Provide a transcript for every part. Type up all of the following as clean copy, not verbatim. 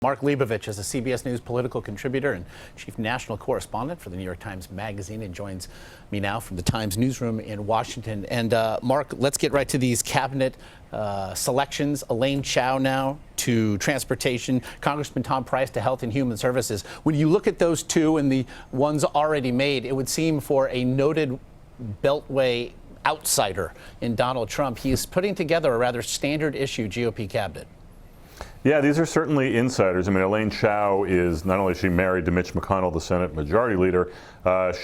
Mark Leibovich is a CBS News political contributor and chief national correspondent for the New York Times Magazine and joins me now from the Times newsroom in Washington. And Mark, let's get right to these cabinet selections. Elaine Chao now to transportation, Congressman Tom Price to Health and Human Services. When you look at those two and the ones already made, it would seem for a noted Beltway outsider in Donald Trump, he is putting together a rather standard issue GOP cabinet. Yeah, these are certainly insiders. I mean, Elaine Chao is not only is she married to Mitch McConnell, the Senate Majority Leader,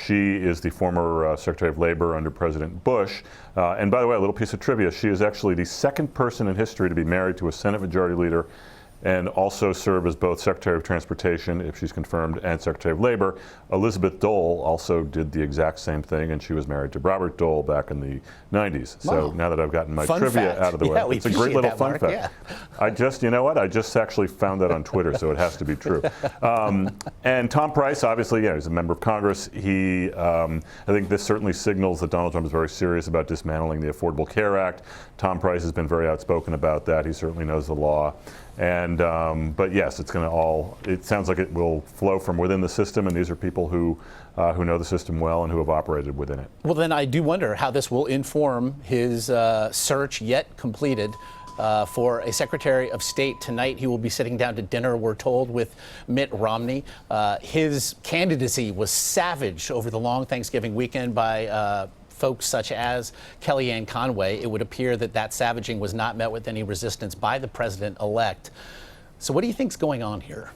she is the former Secretary of Labor under President Bush. And by the way, a little piece of trivia, she is actually the second person in history to be married to a Senate Majority Leader and also serve as both Secretary of Transportation, if she's confirmed, and Secretary of Labor. Elizabeth Dole also did the exact same thing, and she was married to Robert Dole back in the 90s. So now that I've gotten my trivia out of the way, it's a great little fun fact. Yeah. You know what? I just actually found that on Twitter, so it has to be true. And Tom Price, obviously, yeah, he's a member of Congress. I think this certainly signals that Donald Trump is very serious about dismantling the Affordable Care Act. Tom Price has been very outspoken about that. He certainly knows the law. And but yes, it's going to it sounds like it will flow from within the system, and these are people who know the system well and who have operated within it. Well, then I do wonder how this will inform his search yet completed for a Secretary of State. Tonight he will be sitting down to dinner, we're told, with Mitt Romney. His candidacy was savaged over the long Thanksgiving weekend by folks such as Kellyanne Conway. It would appear that that savaging was not met with any resistance by the president-elect. So what do you think's going on here?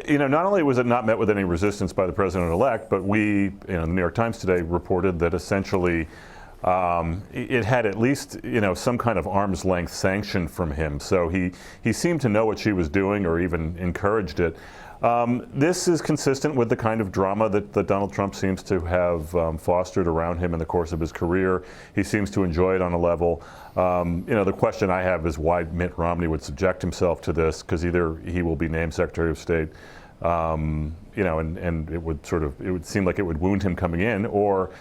You know, not only was it not met with any resistance by the president-elect, but the New York Times today reported that essentially it had at least, some kind of arm's length sanction from him. So he seemed to know what she was doing or even encouraged it. This is consistent with the kind of drama that Donald Trump seems to have fostered around him in the course of his career. He seems to enjoy it on a level. The question I have is why Mitt Romney would subject himself to this, because either he will be named Secretary of State, and it would seem like it would wound him coming in, or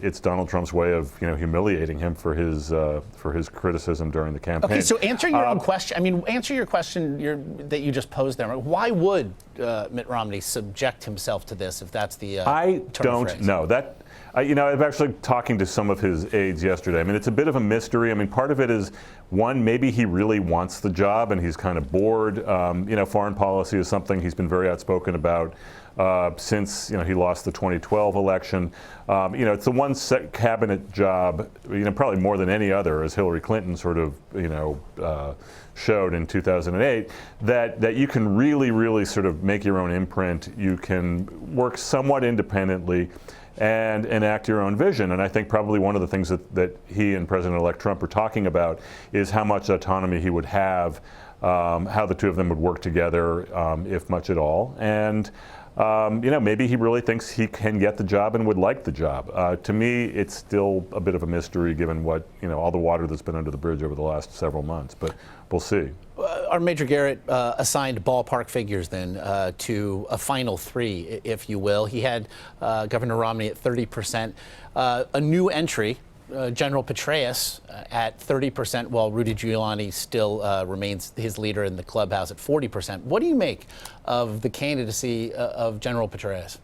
it's Donald Trump's way of humiliating him for his criticism during the campaign. Okay, so answer your own question. Answer your question that you just posed there. Why would Mitt Romney subject himself to this if that's the I don't know that. I've actually talking to some of his aides yesterday. It's a bit of a mystery. Part of it is, one, maybe he really wants the job and he's kind of bored. Foreign policy is something he's been very outspoken about since he lost the 2012 election. It's the one cabinet job, probably more than any other, as Hillary Clinton sort of showed in 2008, that you can really sort of make your own imprint. You can work somewhat independently and enact your own vision. And I think probably one of the things that he and President-elect Trump are talking about is how much autonomy he would have, how the two of them would work together, if much at all. And maybe he really thinks he can get the job and would like the job. To me, it's still a bit of a mystery given what, all the water that's been under the bridge over the last several months, but we'll see. Our Major Garrett assigned ballpark figures then to a final three, if you will. He had Governor Romney at 30%. A new entry, General Petraeus, at 30%, while Rudy Giuliani still remains his leader in the clubhouse at 40%. What do you make of the candidacy of General Petraeus?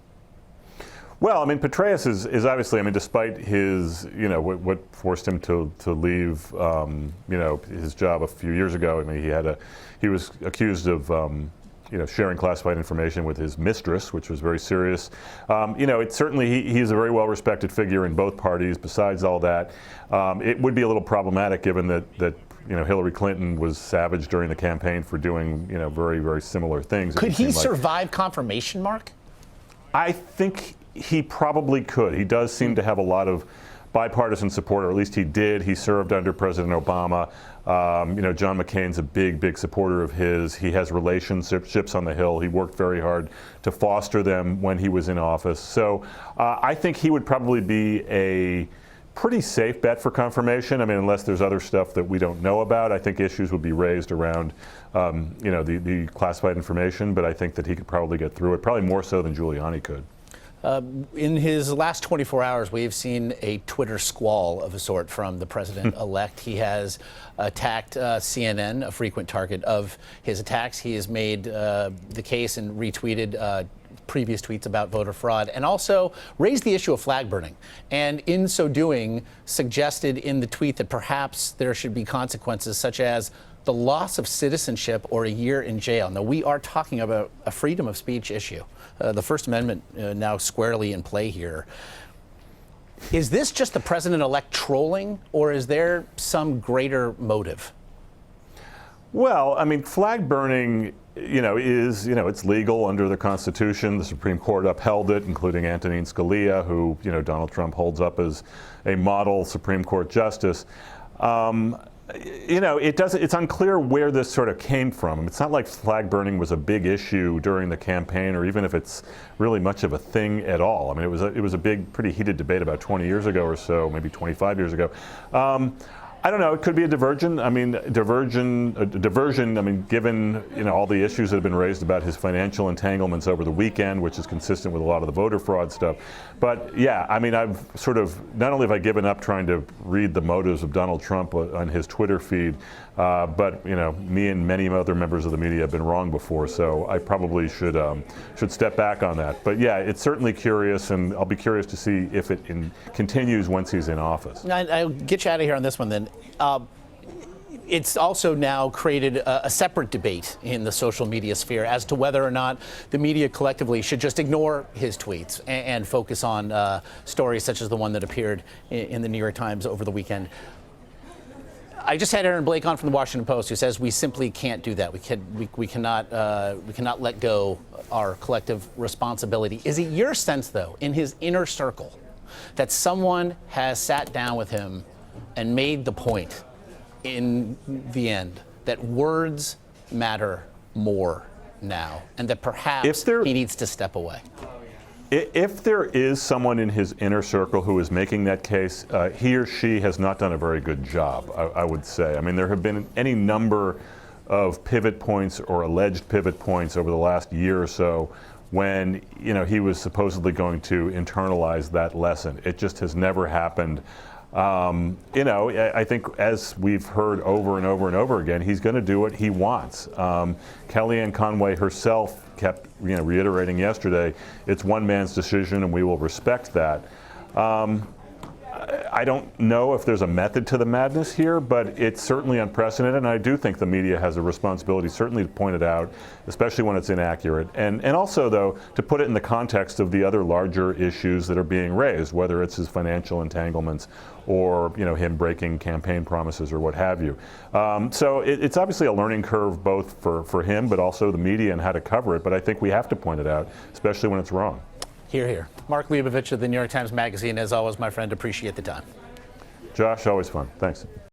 Well, Petraeus is obviously, despite his, what forced him to leave, his job a few years ago. He was accused of, sharing classified information with his mistress, which was very serious. It's certainly, he's a very well-respected figure in both parties. Besides all that, it would be a little problematic given that Hillary Clinton was savage during the campaign for doing, very, very similar things. Could he survive confirmation, Mark? I think he probably could. He does seem to have a lot of bipartisan support, or at least he did. He served under President Obama. John McCain's a big supporter of his. He has relationships on the Hill. He worked very hard to foster them when he was in office. So I think he would probably be a pretty safe bet for confirmation. Unless there's other stuff that we don't know about. I think issues would be raised around, the classified information, but I think that he could probably get through it, probably more so than Giuliani could. In his last 24 hours, we have seen a Twitter squall of a sort from the president-elect. He has attacked CNN, a frequent target of his attacks. He has made the case and retweeted previous tweets about voter fraud, and also raised the issue of flag burning, and in so doing suggested in the tweet that perhaps there should be consequences such as the loss of citizenship or a year in jail. Now, we are talking about a freedom of speech issue. The First Amendment now squarely in play here. Is this just the president-elect trolling, or is there some greater motive? Well, I mean, flag burning, it's legal under the Constitution. The Supreme Court upheld it, including Antonin Scalia, who, Donald Trump holds up as a model Supreme Court justice. It's unclear where this sort of came from. It's not like flag burning was a big issue during the campaign, or even if it's really much of a thing at all. I mean, it was a big, pretty heated debate about 20 years ago or so, maybe 25 years ago. I don't know. It could be a diversion. I mean, diversion. I mean, given all the issues that have been raised about his financial entanglements over the weekend, which is consistent with a lot of the voter fraud stuff. But yeah, I mean, I've sort of not only have I given up trying to read the motives of Donald Trump on his Twitter feed, but me and many other members of the media have been wrong before. So I probably should step back on that. But yeah, it's certainly curious, and I'll be curious to see if it continues once he's in office. I'll get you out of here on this one then. It's also now created a separate debate in the social media sphere as to whether or not the media collectively should just ignore his tweets and focus on stories such as the one that appeared in the New York Times over the weekend. I just had Aaron Blake on from the Washington Post, who says we simply can't do that. We cannot let go our collective responsibility. Is it your sense, though, in his inner circle, that someone has sat down with him and made the point in the end that words matter more now, and that perhaps he needs to step away? If there is someone in his inner circle who is making that case, he or she has not done a very good job, I would say. I mean, there have been any number of pivot points or alleged pivot points over the last year or so when he was supposedly going to internalize that lesson. It just has never happened. I think, as we've heard over and over and over again, he's going to do what he wants. Kellyanne Conway herself kept reiterating yesterday, it's one man's decision and we will respect that. I don't know if there's a method to the madness here, but it's certainly unprecedented, and I do think the media has a responsibility certainly to point it out, especially when it's inaccurate, and also, though, to put it in the context of the other larger issues that are being raised, whether it's his financial entanglements or him breaking campaign promises or what have you. So it's obviously a learning curve both for him, but also the media and how to cover it, but I think we have to point it out, especially when it's wrong. Hear, hear. Mark Leibovich of the New York Times Magazine, as always, my friend, appreciate the time. Josh, always fun. Thanks.